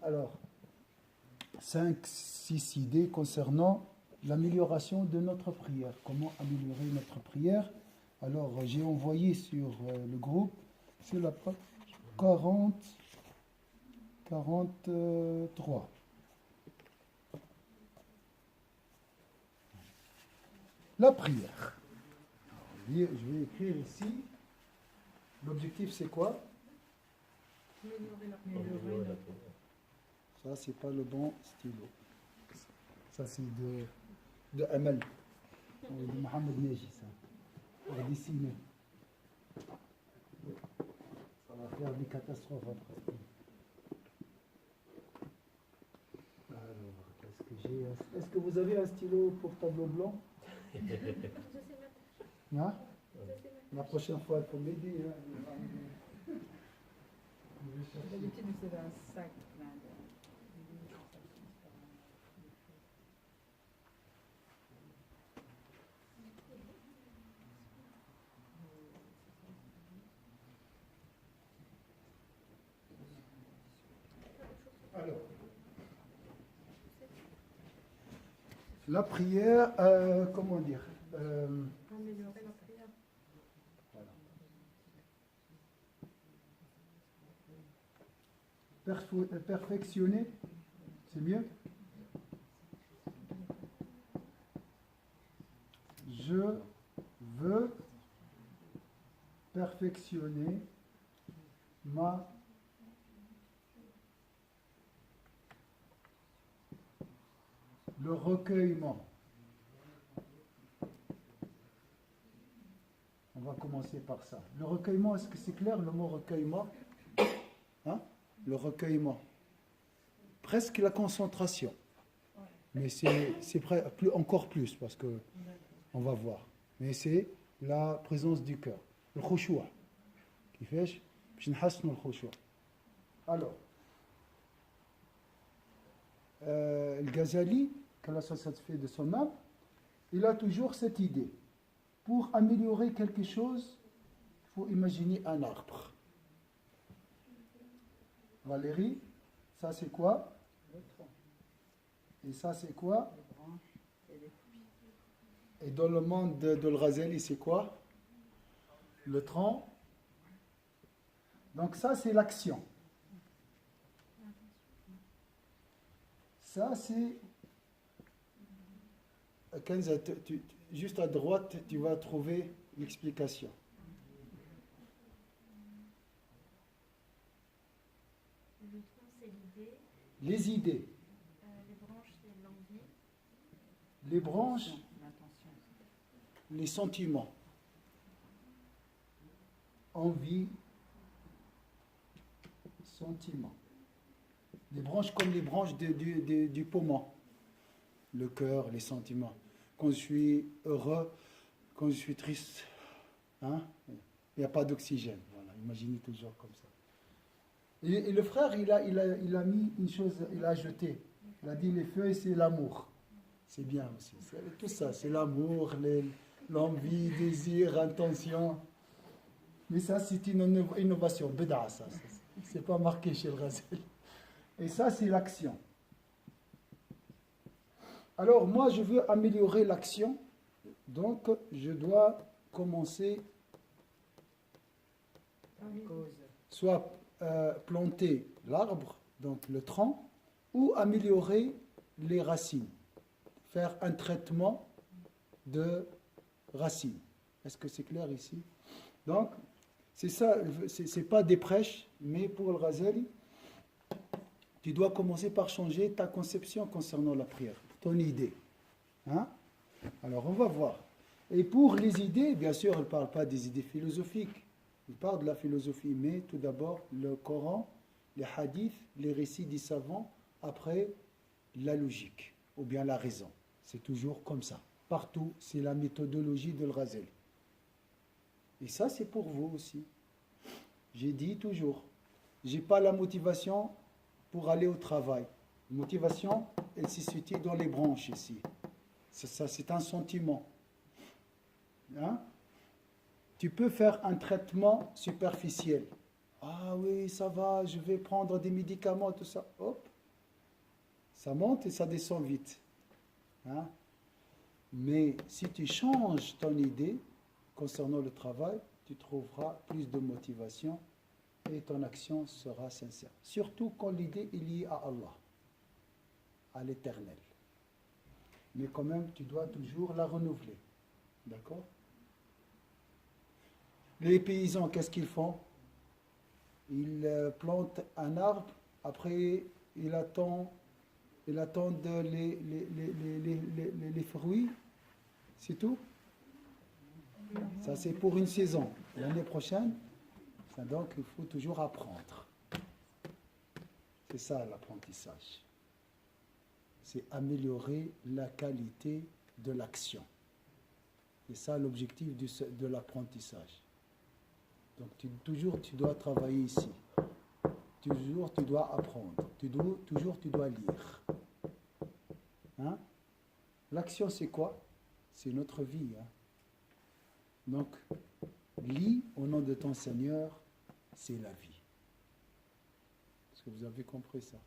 Alors, 5-6 idées concernant l'amélioration de notre prière. Comment améliorer notre prière? Alors, j'ai envoyé sur le groupe, sur la page 43. La prière. Alors, je vais écrire ici. L'objectif, c'est quoi? Ça, c'est pas le bon stylo. Ça, c'est de Amal. De Mohamed Neji, ça. Pour dessiner. Ça va faire des catastrophes après. Alors, qu'est-ce que j'ai? Est-ce que vous avez un stylo pour tableau blanc? Hein? La prochaine fois, il faut m'aider. Hein. D'habitude, c'est dans un sac. Alors, la prière, comment dire? Améliorer la prière. Voilà. Perfectionner, c'est mieux. Je veux perfectionner le recueillement. On va commencer par ça. Le recueillement, est-ce que c'est clair le mot recueillement? Hein? Le recueillement. Presque la concentration. Mais c'est encore plus parce que on va voir. Mais c'est la présence du cœur. Le khushu'. Qui fait باش نحسنوا الخشوع. Alors, le Ghazali, qu'Allah soit satisfait de son âme, il a toujours cette idée. Pour améliorer quelque chose, il faut imaginer un arbre. Valérie, ça c'est quoi? Le tronc. Et ça c'est quoi? Les branches et les fruits. Et dans le monde de l'Ghazali, c'est quoi? Le tronc. Donc ça c'est l'action. Ça c'est... Kenza, juste à droite, tu vas trouver l'explication. Le tronc, c'est l'idée. Les idées. Les branches, c'est l'envie. Les branches, L'intention. les sentiments. Envie, sentiments. Les branches comme les branches du poumon. Le cœur, les sentiments. Quand je suis heureux, quand je suis triste, hein, il n'y a pas d'oxygène. Voilà, imaginez toujours comme ça. Et le frère, il a mis une chose, il a ajouté. Il a dit les feuilles, c'est l'amour. C'est bien aussi. C'est tout ça, c'est l'amour, l'envie, désir, intention. Mais ça, c'est une innovation. Bida, ça. C'est pas marqué chez le Ghazali. Et ça, c'est l'action. Alors, moi, je veux améliorer l'action. Donc, je dois commencer soit planter l'arbre, donc le tronc, ou améliorer les racines. Faire un traitement de racines. Est-ce que c'est clair ici? Donc, c'est ça, c'est pas des prêches, mais pour le Ghazali, tu dois commencer par changer ta conception concernant la prière, ton idée. Hein? Alors, on va voir. Et pour les idées, bien sûr, elle ne parle pas des idées philosophiques. Il parle de la philosophie, mais tout d'abord, le Coran, les hadiths, les récits des savants, après, la logique, ou bien la raison. C'est toujours comme ça. Partout, c'est la méthodologie de Ghazali. Et ça, c'est pour vous aussi. J'ai dit toujours, j'ai pas la motivation pour aller au travail. La motivation, elle se situe dans les branches ici. C'est un sentiment. Hein? Tu peux faire un traitement superficiel. Ah oui, ça va, je vais prendre des médicaments, tout ça. Hop, Ça monte et ça descend vite. Hein? Mais si tu changes ton idée concernant le travail, tu trouveras plus de motivation et ton action sera sincère. Surtout quand l'idée est liée à Allah, à l'Éternel. Mais quand même, tu dois toujours la renouveler. D'accord? Les paysans, qu'est-ce qu'ils font? Ils plantent un arbre, après ils attendent les fruits, c'est tout. Ça, c'est pour une saison. L'année prochaine, donc il faut toujours apprendre. C'est ça l'apprentissage. C'est améliorer la qualité de l'action. C'est ça l'objectif de l'apprentissage. Donc toujours tu dois travailler ici. Toujours tu dois apprendre. Toujours tu dois lire. Hein? L'action c'est quoi? C'est notre vie. Hein? Donc, lis au nom de ton Seigneur, c'est la vie. Est-ce que vous avez compris ça?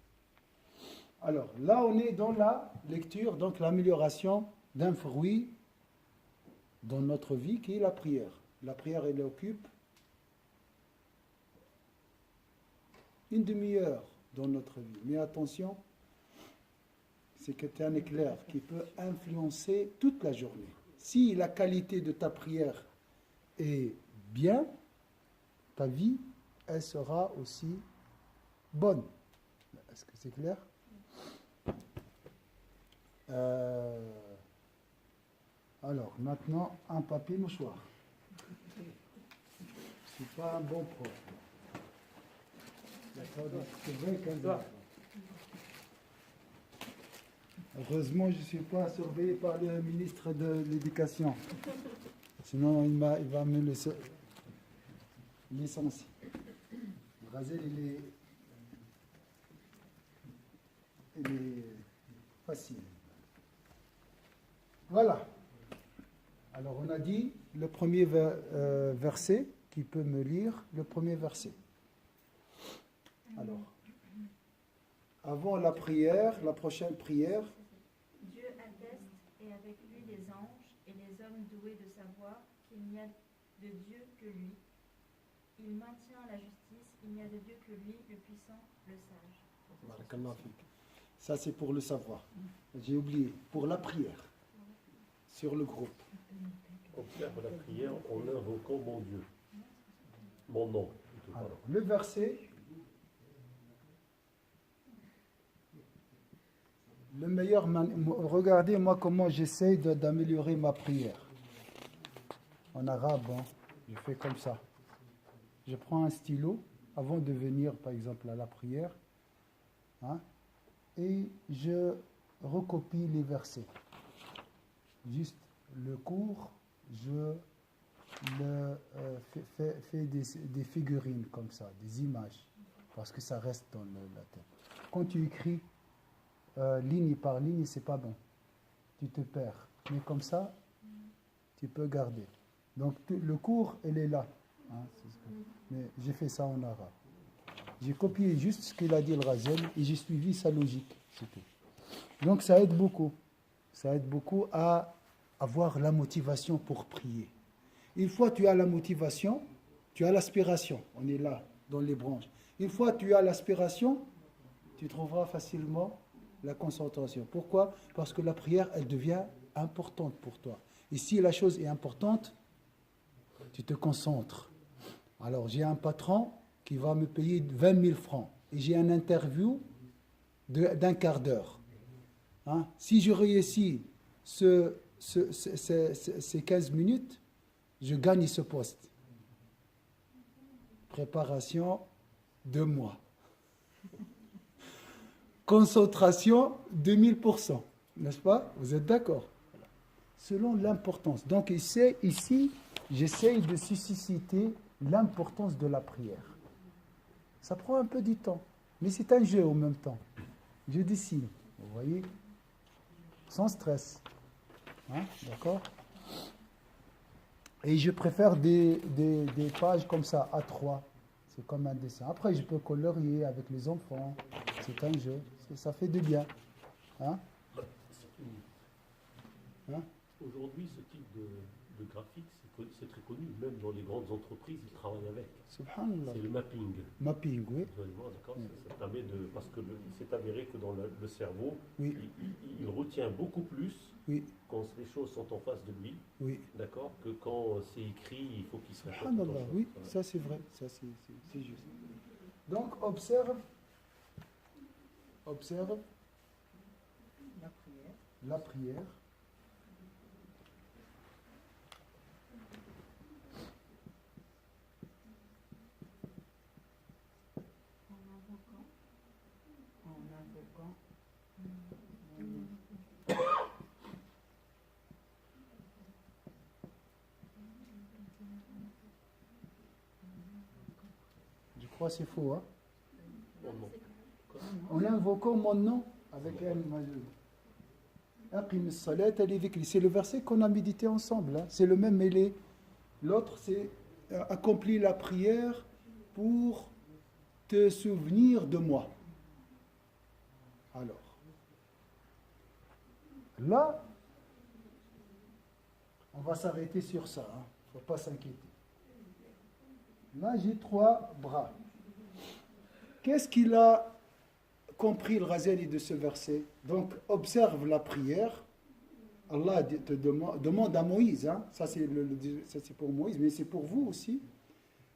Alors, là on est dans la lecture, donc l'amélioration d'un fruit dans notre vie qui est la prière. La prière, elle occupe une demi-heure dans notre vie. Mais attention, c'est que tu as un éclair qui peut influencer toute la journée. Si la qualité de ta prière est bien, ta vie, elle sera aussi bonne. Est-ce que c'est clair? Alors, maintenant, un papier mouchoir. Je ne suis pas un bon prof. D'accord, donc c'est vrai qu'elle. Heureusement, je ne suis pas surveillé par le ministre de l'Éducation. Sinon, il va me licencier. Razel, il est facile. Voilà. Alors, on a dit le premier verset. Qui peut me lire le premier verset? Alors, avant la prière, la prochaine prière. Dieu atteste, et avec lui les anges et les hommes doués de savoir qu'il n'y a de Dieu que lui. Il maintient la justice, il n'y a de Dieu que lui, le puissant, le sage. Barakallahu fik. Ça, c'est pour le savoir. J'ai oublié. Pour la prière. Sur le groupe. On fait la prière en invoquant mon Dieu. Mon nom. Alors, le verset. Le meilleur. Regardez, moi, comment j'essaye d'améliorer ma prière. En arabe, hein, je fais comme ça. Je prends un stylo avant de venir, par exemple, à la prière. Hein, et je recopie les versets. Juste le cours, je fais des figurines comme ça, des images, parce que ça reste dans la tête. Quand tu écris ligne par ligne, c'est pas bon. Tu te perds. Mais comme ça, tu peux garder. Donc le cours, il est là. Hein, mais j'ai fait ça en arabe. J'ai copié juste ce qu'il a dit le Razel et j'ai suivi sa logique. C'est tout. Donc ça aide beaucoup. Ça aide beaucoup à avoir la motivation pour prier. Une fois que tu as la motivation, tu as l'aspiration. On est là, dans les branches. Une fois que tu as l'aspiration, tu trouveras facilement la concentration. Pourquoi? Parce que la prière, elle devient importante pour toi. Et si la chose est importante, tu te concentres. Alors, j'ai un patron qui va me payer 20 000 francs. Et j'ai une interview d'un quart d'heure. Hein? Si je réussis ces 15 minutes, je gagne ce poste. Préparation, 2 mois. Concentration, 2000%. N'est-ce pas? Vous êtes d'accord? Selon l'importance. Donc ici, j'essaye de susciter l'importance de la prière. Ça prend un peu du temps, mais c'est un jeu en même temps. Je dessine, vous voyez, sans stress. Hein? D'accord? Et je préfère des pages comme ça, A3. C'est comme un dessin. Après, je peux colorier avec les enfants. C'est un jeu. Ça fait du bien. Hein? Hein? Aujourd'hui, ce type de graphique, c'est très connu. Même dans les grandes entreprises, ils travaillent avec. Subhanallah. C'est le mapping. Mapping, oui. Vous allez voir, d'accord, ça permet de. Parce que c'est avéré que dans le cerveau, Oui, il retient beaucoup plus oui, quand les choses sont en face de lui, oui. d'accord, que quand c'est écrit, il faut qu'il se répète. Subhanallah, autant de oui, choses. Voilà. ça c'est vrai, ça c'est juste. Donc observe La prière. la prière. En invoquant. En invoquant. Je crois que c'est faux, hein? Oh non. En invoquant mon nom avec un majeur. Aqim as-salata li dhikri. C'est le verset qu'on a médité ensemble, hein? C'est le même mêlé. L'autre, c'est accomplis la prière pour te souvenir de moi. Alors, là, on va s'arrêter sur ça. Il ne faut pas s'inquiéter. Là, j'ai 3 bras. Qu'est-ce qu'il a compris le Ghazali de ce verset? Donc, observe la prière. Allah te demande à Moïse, hein, ça c'est pour Moïse, mais c'est pour vous aussi.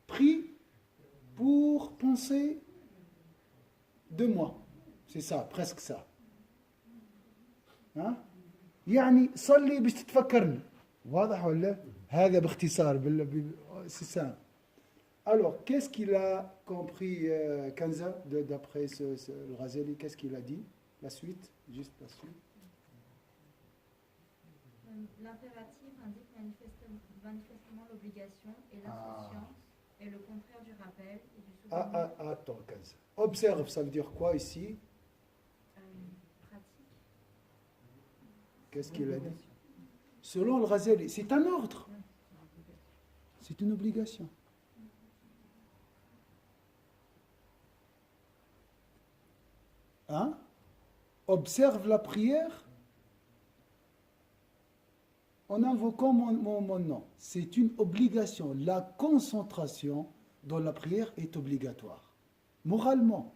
Prie pour penser de moi. C'est ça, presque ça. Hein? يعني صلي باش تتفكرني. واضح ولا؟ هذا باختصار c'est ça. Alors, qu'est-ce qu'il a compris Kanza d'après le Ghazali? Qu'est-ce qu'il a dit? La suite, juste la suite. L'impératif indique manifestement l'obligation et l'insouciance est le contraire du rappel et du souvenir. Attends, Kanza. Observe, ça veut dire quoi ici? Pratique. Qu'est-ce qu'il a dit? Selon le Ghazali, c'est un ordre. C'est une obligation. Hein? Observe la prière en invoquant mon nom. C'est une obligation. La concentration dans la prière est obligatoire. Moralement,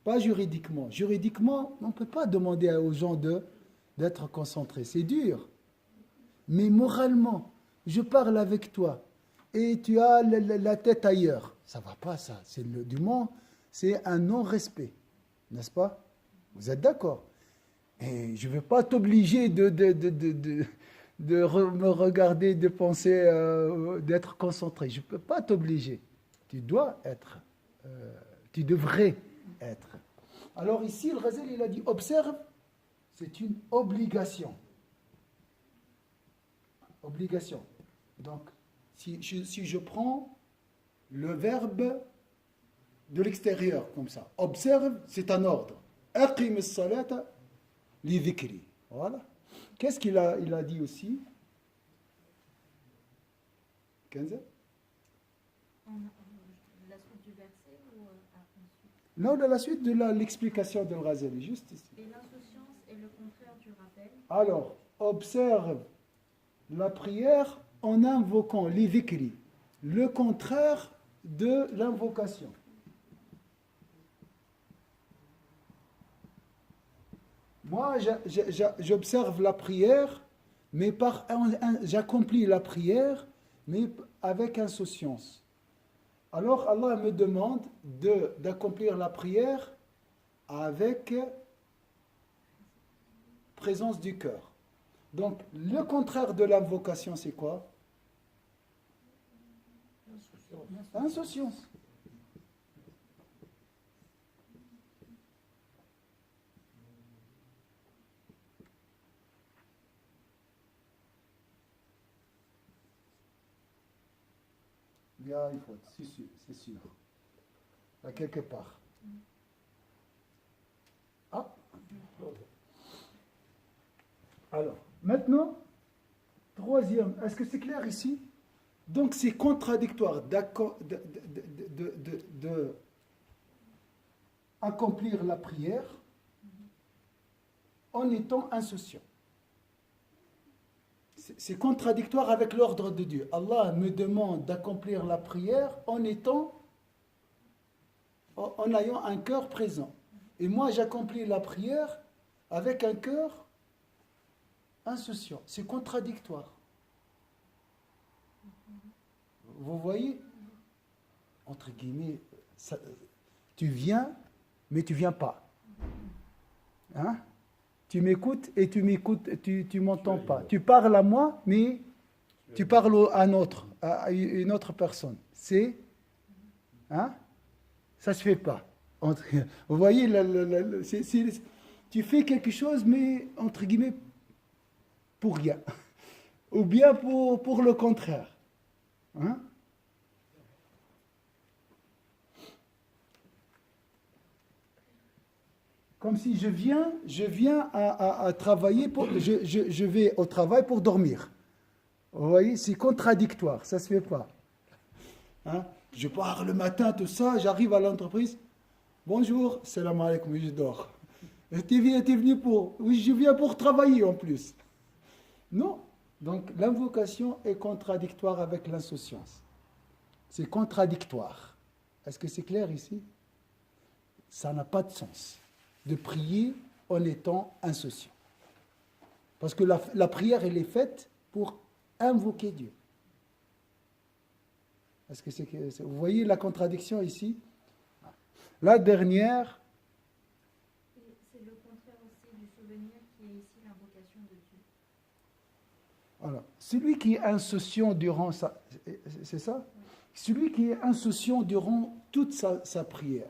pas juridiquement. Juridiquement, on ne peut pas demander aux gens d'être concentrés. C'est dur. Mais moralement, je parle avec toi et tu as la tête ailleurs. Ça ne va pas, ça. Du moins, c'est un non-respect. N'est-ce pas? Vous êtes d'accord? Et je ne vais pas t'obliger de me regarder, de penser, d'être concentré. Je ne peux pas t'obliger. Tu dois être. Tu devrais être. Alors ici, le Ghazali, il a dit, observe, c'est une obligation. Obligation. Donc, si je prends le verbe de l'extérieur, comme ça, observe, c'est un ordre. Aqim as-salata li dhikri. Voilà. Qu'est-ce qu'il a dit aussi? Kenza? La suite du verset ou ensuite? Non, de la suite de l'explication de Ghazali, juste ici. Et l'insouciance est le contraire du rappel. Alors, observe la prière en invoquant li dhikri, le contraire de l'invocation. Moi, j'observe la prière, mais j'accomplis la prière, mais avec insouciance. Alors, Allah me demande d'accomplir la prière avec présence du cœur. Donc, le contraire de l'invocation, c'est quoi? Insouciance. Il y a une faute, c'est sûr. Là, quelque part. Ah. Alors, maintenant, troisième, est-ce que c'est clair ici? Donc, c'est contradictoire d'accomplir la prière en étant insouciant. C'est contradictoire avec l'ordre de Dieu. Allah me demande d'accomplir la prière en ayant un cœur présent. Et moi, j'accomplis la prière avec un cœur insouciant. C'est contradictoire. Vous voyez, entre guillemets, tu viens, mais tu viens pas. Hein? Tu m'écoutes et tu m'entends pas. Tu parles à moi, mais tu parles à une autre personne. Hein? Ça se fait pas. Vous voyez, tu fais quelque chose, mais entre guillemets, pour rien. Ou bien pour le contraire. Hein? Comme si je viens à travailler, je vais au travail pour dormir. Vous voyez, c'est contradictoire, ça ne se fait pas. Hein? Je pars le matin, tout ça, j'arrive à l'entreprise. Bonjour, salam alaikum, je dors. T'es venu pour... Oui, je viens pour travailler en plus. Non. Donc, l'invocation est contradictoire avec l'insouciance. C'est contradictoire. Est-ce que c'est clair ici? Ça n'a pas de sens de prier en étant insouciant. Parce que la prière, elle est faite pour invoquer Dieu. Est-ce que vous voyez la contradiction ici? La dernière... C'est le contraire aussi du souvenir qui est ici l'invocation de Dieu. Voilà. Celui qui est insouciant durant sa... C'est ça? Celui qui est insouciant durant toute sa prière,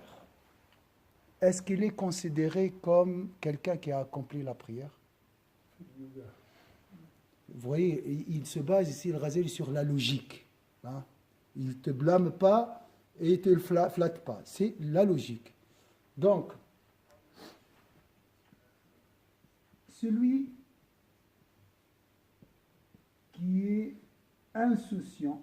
est-ce qu'il est considéré comme quelqu'un qui a accompli la prière? Vous voyez, il se base ici, le Ghazali, sur la logique. Hein? Il ne te blâme pas et il ne te le flatte pas. C'est la logique. Donc, celui qui est insouciant,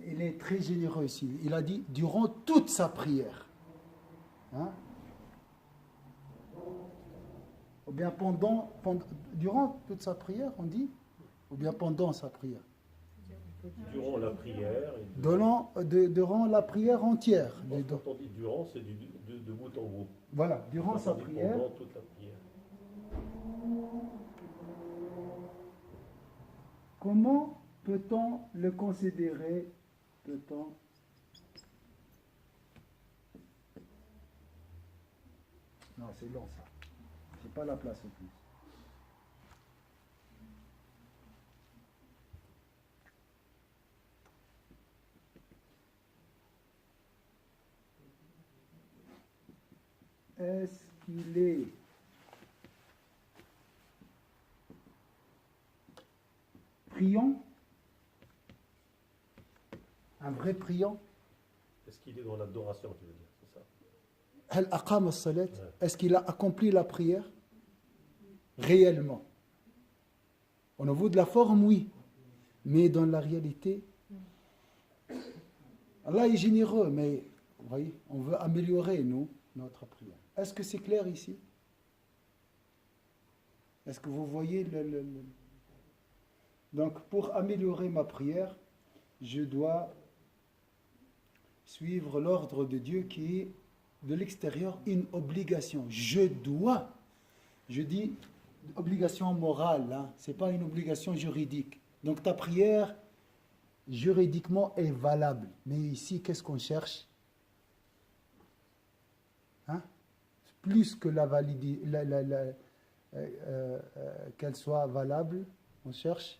il est très généreux ici. Il a dit durant toute sa prière. Hein? Ou bien durant toute sa prière, on dit? Ou bien pendant sa prière? Durant la prière. Durant la prière entière. Quand on dit durant, c'est de bout en bout. Voilà, durant sa prière. Pendant toute la prière. Comment peut-on le considérer? Non, c'est long ça. C'est pas la place en plus. Est-ce qu'il est priant? Un vrai priant? Est-ce qu'il est dans l'adoration, tu veux dire, c'est ça? Hal aqama as-salat? Est-ce qu'il a accompli la prière réellement? Au niveau de la forme, oui. Mais dans la réalité, Allah est généreux, mais vous voyez, on veut améliorer, nous, notre prière. Est-ce que c'est clair ici? Est-ce que vous voyez Donc, pour améliorer ma prière, je dois suivre l'ordre de Dieu qui est de l'extérieur une obligation. Je dis obligation morale, hein, ce n'est pas une obligation juridique. Donc ta prière, juridiquement, est valable. Mais ici, qu'est-ce qu'on cherche? Hein? Plus que la validité, qu'elle soit valable, on cherche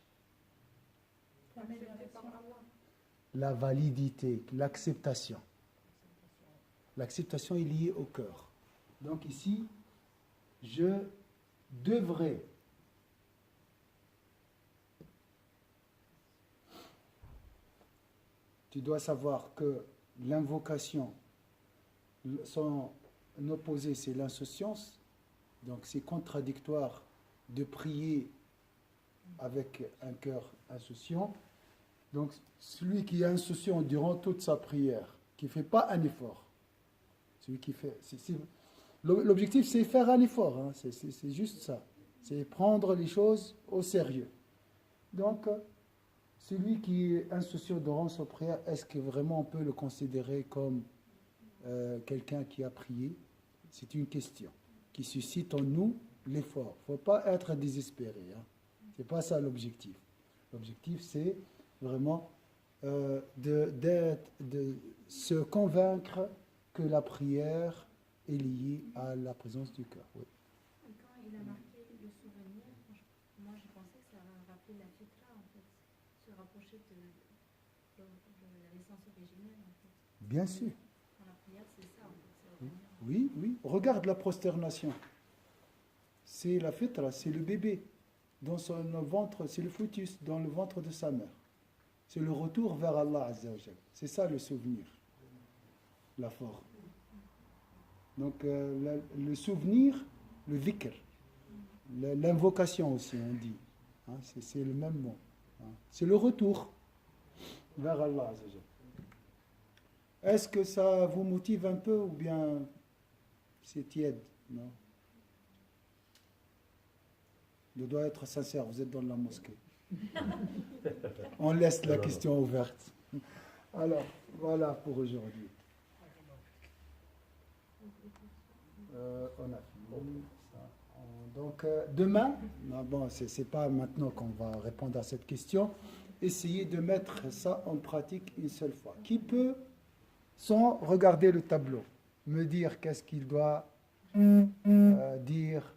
la validité, l'acceptation. L'acceptation est liée au cœur. Donc ici, je devrais tu dois savoir que l'invocation, son opposé, c'est l'insouciance. Donc c'est contradictoire de prier avec un cœur insouciant. Donc celui qui est insouciant durant toute sa prière, qui ne fait pas un effort, Celui qui fait. L'objectif, c'est faire un effort. Hein. C'est juste ça. C'est prendre les choses au sérieux. Donc, celui qui est insouciant de rendre sa prière, est-ce que vraiment on peut le considérer comme quelqu'un qui a prié? C'est une question qui suscite en nous l'effort. Il ne faut pas être désespéré. Hein. Ce n'est pas ça l'objectif. L'objectif, c'est vraiment de se convaincre que la prière est liée à la présence du cœur. Oui. Et quand il a marqué le souvenir, moi je pensais que ça rappelait la fitra en fait, se rapprocher de l'essence originelle en fait. Bien sûr. Dans la prière, c'est ça en fait. C'est revenir Oui, oui. Regarde la prosternation. C'est la fitra, c'est le bébé. Dans son ventre, c'est le fœtus dans le ventre de sa mère. C'est le retour vers Allah Azza wa Jal. C'est ça le souvenir, la force. Donc le souvenir, le dhikr, l'invocation aussi on dit. Hein, c'est le même mot. Hein. C'est le retour vers Allah Azza wa Jal. Est-ce que ça vous motive un peu ou bien c'est tiède? Non. Je dois être sincère, vous êtes dans la mosquée. On laisse la question ouverte. Alors, voilà pour aujourd'hui. On a fini ça. Donc, demain, bon, c'est pas maintenant qu'on va répondre à cette question. Essayez de mettre ça en pratique une seule fois. Qui peut, sans regarder le tableau, me dire qu'est-ce qu'il doit dire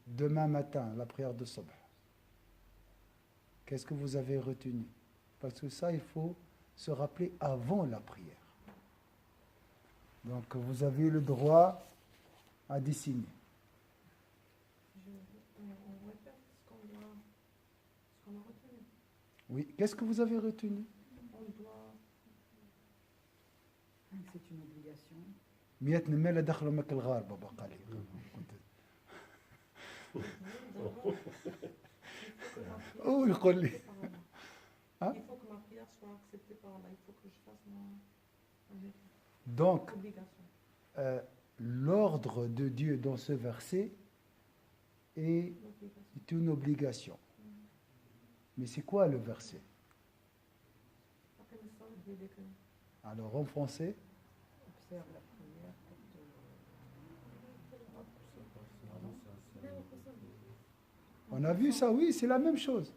demain matin, la prière de Subh? Qu'est-ce que vous avez retenu? Parce que ça, il faut se rappeler avant la prière. Donc, vous avez le droit à dessiner. On répète ce qu'on a retenu. Oui, qu'est-ce que vous avez retenu? On doit. C'est une obligation. مئة نملة دخلوا مك الغار بابا قال لي. Oh, il يقول لي. Hein? Il faut que ma prière soit acceptée par Allah. Il faut que je fasse mon Donc, obligation. l'ordre de Dieu dans ce verset est une obligation. Mais c'est quoi le verset? Alors, en français, Observe la prière pour te. on a vu ça, oui, c'est la même chose.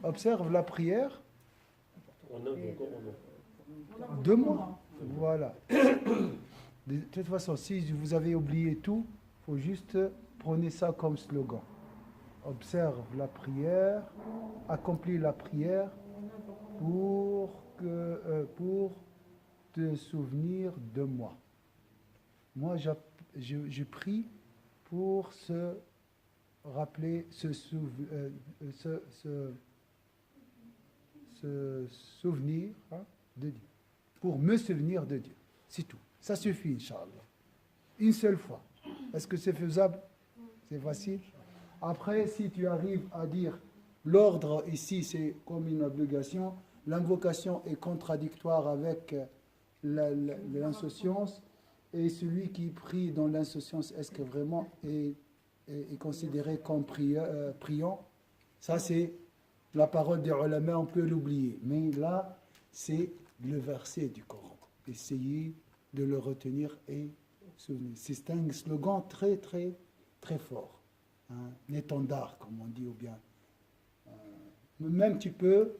Observe la prière On invoque mon nom. de moi. Voilà. De toute façon, si vous avez oublié tout, il faut juste prendre ça comme slogan. Observe la prière, accomplis la prière pour te souvenir de moi. Moi, je prie pour se rappeler, se souvenir de Dieu. Pour me souvenir de Dieu. C'est tout. Ça suffit, Inch'Allah. Une seule fois. Est-ce que c'est faisable? C'est facile? Après, si tu arrives à dire l'ordre ici, c'est comme une obligation, l'invocation est contradictoire avec l'insouciance, et celui qui prie dans l'insouciance, est-ce que vraiment est considéré comme priant? Ça, c'est la parole des ulama, on peut l'oublier. Mais là, c'est le verset du Coran. Essayez de le retenir et souvenir. C'est un slogan très, très, très fort. Un étendard, comme on dit, ou bien. Même tu peux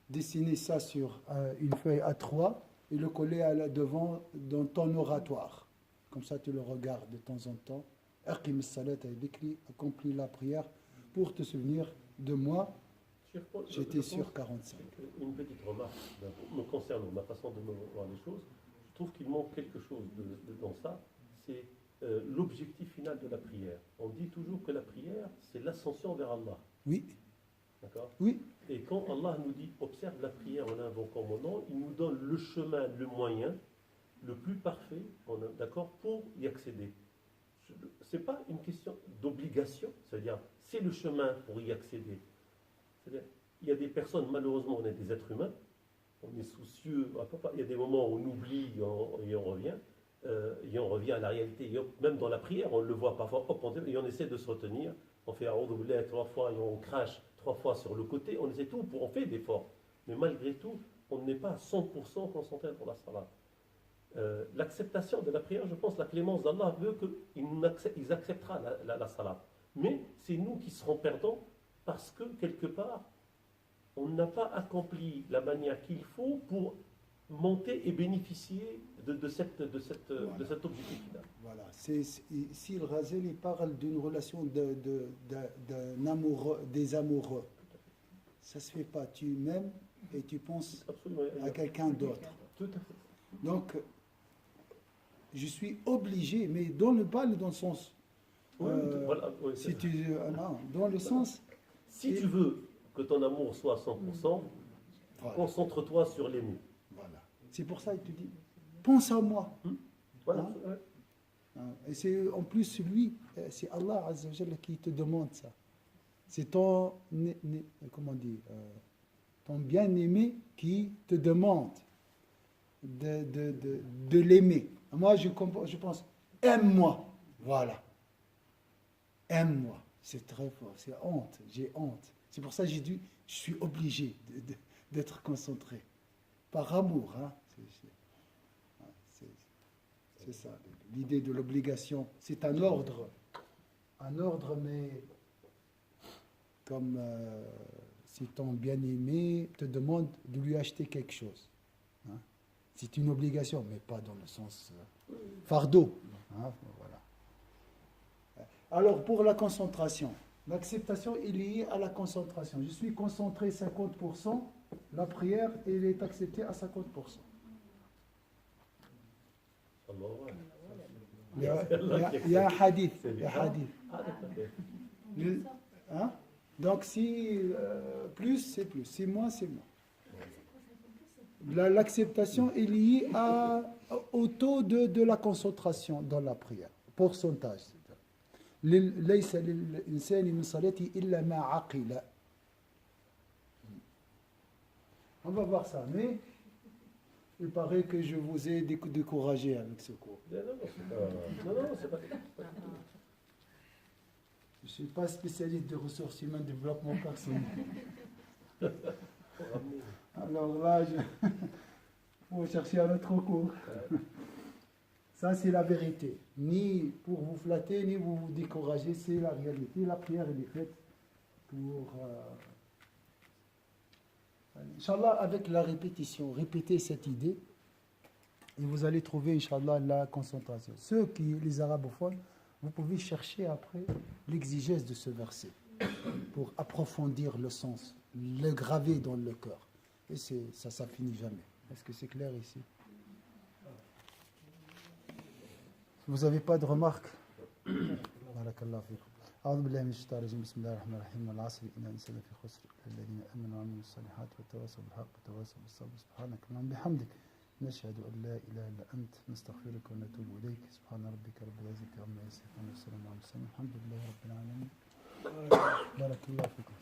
dessiner ça sur une feuille A3 et le coller devant dans ton oratoire. Comme ça, tu le regardes de temps en temps. Aqim as-salat al-dhikri, accomplis la prière pour te souvenir de moi. J'étais sur 45. Une petite remarque me concernant ma façon de me voir les choses. Je trouve qu'il manque quelque chose dans ça. C'est l'objectif final de la prière. On dit toujours que la prière, c'est l'ascension vers Allah. Oui. D'accord? Oui. Et quand Allah nous dit observe la prière en invoquant mon nom, il nous donne le chemin, le moyen, le plus parfait, d'accord, pour y accéder. Ce n'est pas une question d'obligation, c'est-à-dire c'est le chemin pour y accéder. C'est-à-dire, il y a des personnes, malheureusement, on est des êtres humains, on est soucieux. Il y a des moments où on oublie et on revient. Et on revient à la réalité. Et même dans la prière, on le voit parfois, et on essaie de se retenir. On fait A'oudhu billahi 3 fois et on crache 3 fois sur le côté. On essaie tout, on fait d'efforts. Mais malgré tout, on n'est pas à 100% concentré pour la salat. L'acceptation de la prière, je pense, la clémence d'Allah veut qu'ils acceptera la salat. Mais c'est nous qui serons perdants parce que, quelque part, on n'a pas accompli la manière qu'il faut pour monter et bénéficier de cet objectif-là. Voilà. Ici, le Ghazali parle d'une relation d'un amoureux, des amoureux. Ça ne se fait pas. Tu m'aimes et tu penses Absolument. à quelqu'un d'autre. Tout à fait. Donc, je suis obligé, mais dans le sens. Voilà, ouais, Si tu, non, dans le sens. Si tu veux que ton amour soit à 100%, Voilà. concentre-toi sur l'aimer. Voilà. C'est pour ça qu'il te dit, pense à moi. Voilà. Hein? Ouais. Et c'est en plus lui, c'est Allah Azza wa Jalla qui te demande ça. C'est ton, comment on dit, ton bien-aimé qui te demande de l'aimer. Moi, je pense, aime-moi. Voilà. Aime-moi. C'est très fort. C'est honte. J'ai honte. C'est pour ça que j'ai dit, je suis obligé d'être concentré. Par amour. Hein. C'est ça. L'idée de l'obligation. C'est un ordre. Un ordre, mais comme si ton bien-aimé te demande de lui acheter quelque chose. Hein. C'est une obligation, mais pas dans le sens fardeau. Hein. Voilà. Alors, pour la concentration, l'acceptation est liée à la concentration. Je suis concentré 50%, la prière, elle est acceptée à 50%. Il y a un hadith. Il y a un hadith. Hein? Donc, si plus, c'est plus. Si moins, c'est moins. L'acceptation est liée au taux de la concentration dans la prière. Pourcentage. ليس للإنسان من صلاته إلا ما عقل. On va voir ça, mais il paraît que je vous ai découragé avec ce cours. Non, c'est pas. Je ne suis pas spécialiste de ressources humaines, développement personnel. Alors là, il faut chercher un autre cours. Ça, c'est la vérité. Ni pour vous flatter, ni vous décourager, c'est la réalité. La prière, elle est faite pour... Inch'Allah, avec la répétition, répétez cette idée, et vous allez trouver, Inch'Allah, la concentration. Ceux qui, les arabophones, vous pouvez chercher après l'exigence de ce verset pour approfondir le sens, le graver dans le cœur. Et ça finit jamais. Est-ce que c'est clair ici? Vous n'avez pas de remarques? Barakallahu fikum. أعوذ بالله من الشيطان الرجيم بسم الله الرحمن الرحيم والعصر إن الإنسان في خسر إلا الذين آمنوا وعملوا الصالحات وتواصوا بالحق وتواصوا بالصبر سبحانك اللهم وبحمدك نشهد أن لا إله إلا أنت نستغفرك ونتوب إليك سبحان ربك رب العزة عما يصفون وسلام على المرسلين الحمد لله رب العالمين بارك الله فيكم